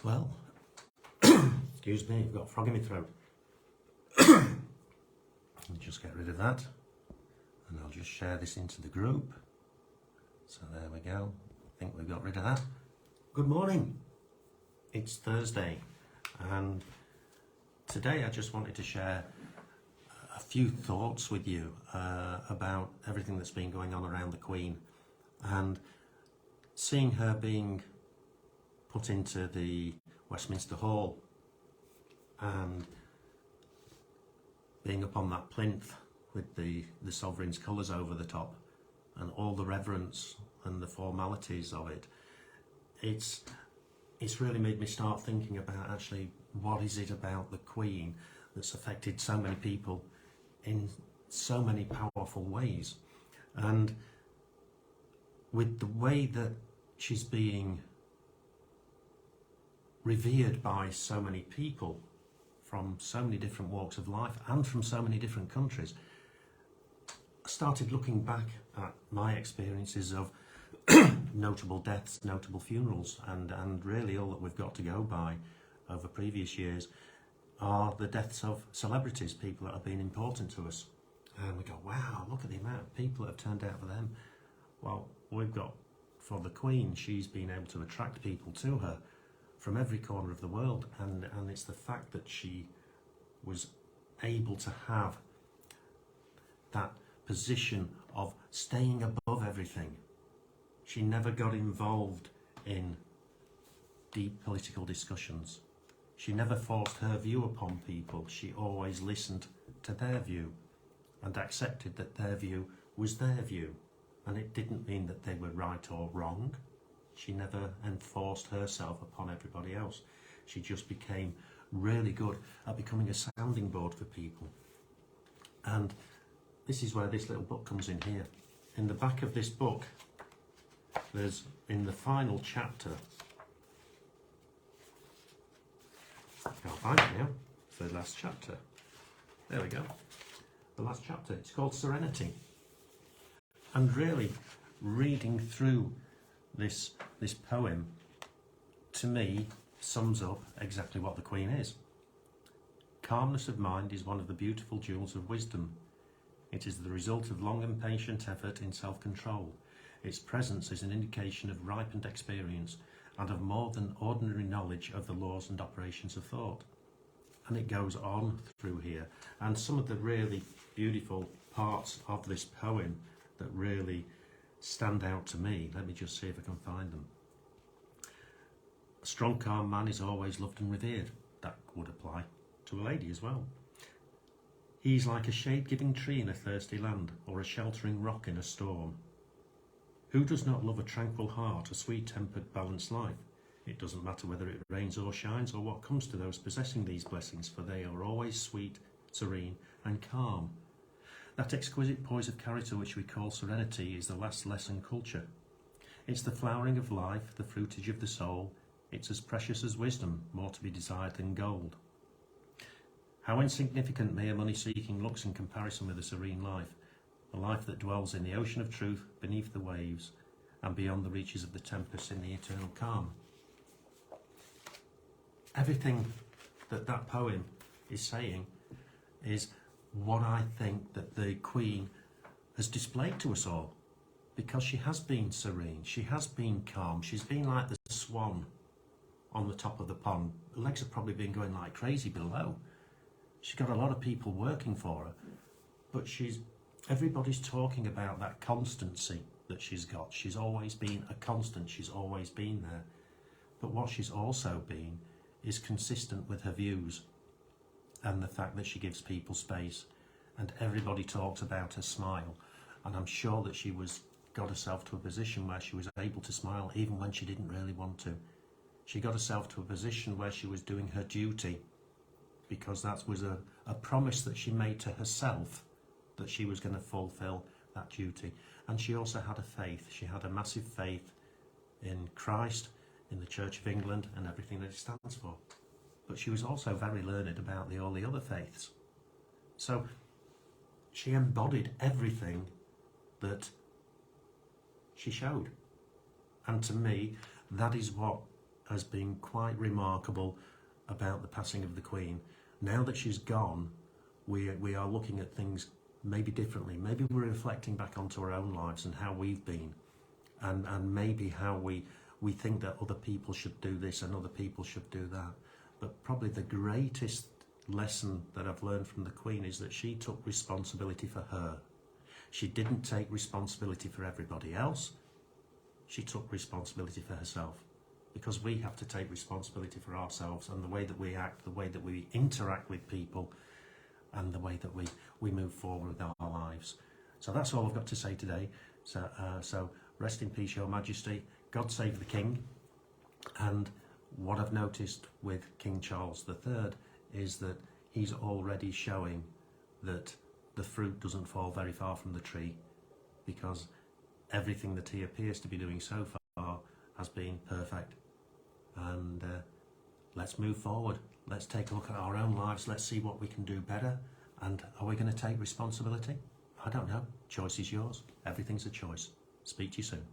Well, excuse me, I've got a frog in my throat. Let me just get rid of that, and I'll just share this into the group. So there we go. I think we've got rid of that. Good morning. It's Thursday, and today I just wanted to share a few thoughts with you about everything that's been going on around the Queen, and seeing her being put into the Westminster Hall and being up on that plinth with the sovereign's colours over the top and all the reverence and the formalities of it. It's really made me start thinking about actually what is it about the Queen that's affected so many people in so many powerful ways. And with the way that she's being revered by so many people from so many different walks of life and from so many different countries, I started looking back at my experiences of notable deaths, notable funerals, and really all that we've got to go by over previous years are the deaths of celebrities, people that have been important to us. And we go, wow, look at the amount of people that have turned out for them. Well, we've got, for the Queen, she's been able to attract people to her from every corner of the world, and it's the fact that she was able to have that position of staying above everything. She never got involved in deep political discussions. She never forced her view upon people. She always listened to their view and accepted that their view was their view, and it didn't mean that they were right or wrong. She never enforced herself upon everybody else. She just became really good at becoming a sounding board for people. And this is where this little book comes in here. In the back of this book, there's, in the final chapter, I can't find it now, it's the last chapter. There we go. The last chapter, it's called Serenity. And really, reading through this poem, to me, sums up exactly what the Queen is. Calmness of mind is one of the beautiful jewels of wisdom. It is the result of long and patient effort in self-control. Its presence is an indication of ripened experience and of more than ordinary knowledge of the laws and operations of thought. And it goes on through here. And some of the really beautiful parts of this poem that really stand out to me, let me just see if I can find them. A strong, calm man is always loved and revered. That would apply to a lady as well. He is like a shade-giving tree in a thirsty land, or a sheltering rock in a storm. Who does not love a tranquil heart, a sweet-tempered, balanced life? It doesn't matter whether it rains or shines, or what comes to those possessing these blessings, for they are always sweet, serene, and calm. That exquisite poise of character which we call serenity is the last lesson culture. It's the flowering of life, the fruitage of the soul. It's as precious as wisdom, more to be desired than gold. How insignificant mere money-seeking looks in comparison with a serene life, a life that dwells in the ocean of truth, beneath the waves, and beyond the reaches of the tempest in the eternal calm. Everything that poem is saying is what I think that the Queen has displayed to us all, because she has been serene, she has been calm, she's been like the swan on the top of the pond. The legs have probably been going like crazy below. She's got a lot of people working for her, but everybody's talking about that constancy that she's got. She's always been a constant, she's always been there. But what she's also been is consistent with her views and the fact that she gives people space, and everybody talks about her smile. And I'm sure that she got herself to a position where she was able to smile even when she didn't really want to. She got herself to a position where she was doing her duty, because that was a promise that she made to herself, that she was going to fulfill that duty. And she also had a faith. She had a massive faith in Christ, in the Church of England, and everything that it stands for. But she was also very learned about all the other faiths. So she embodied everything that she showed. And to me, that is what has been quite remarkable about the passing of the Queen. Now that she's gone, we are looking at things maybe differently. Maybe we're reflecting back onto our own lives and how we've been, and maybe how we think that other people should do this and other people should do that. But probably the greatest lesson that I've learned from the Queen is that she took responsibility for her. She didn't take responsibility for everybody else. She took responsibility for herself, because we have to take responsibility for ourselves and the way that we act, the way that we interact with people, and the way that we move forward with our lives. So that's all I've got to say today. So rest in peace, Your Majesty. God save the King. And what I've noticed with King Charles III is that he's already showing that the fruit doesn't fall very far from the tree, because everything that he appears to be doing so far has been perfect. And let's move forward. Let's take a look at our own lives. Let's see what we can do better. And are we going to take responsibility? I don't know. Choice is yours. Everything's a choice. Speak to you soon.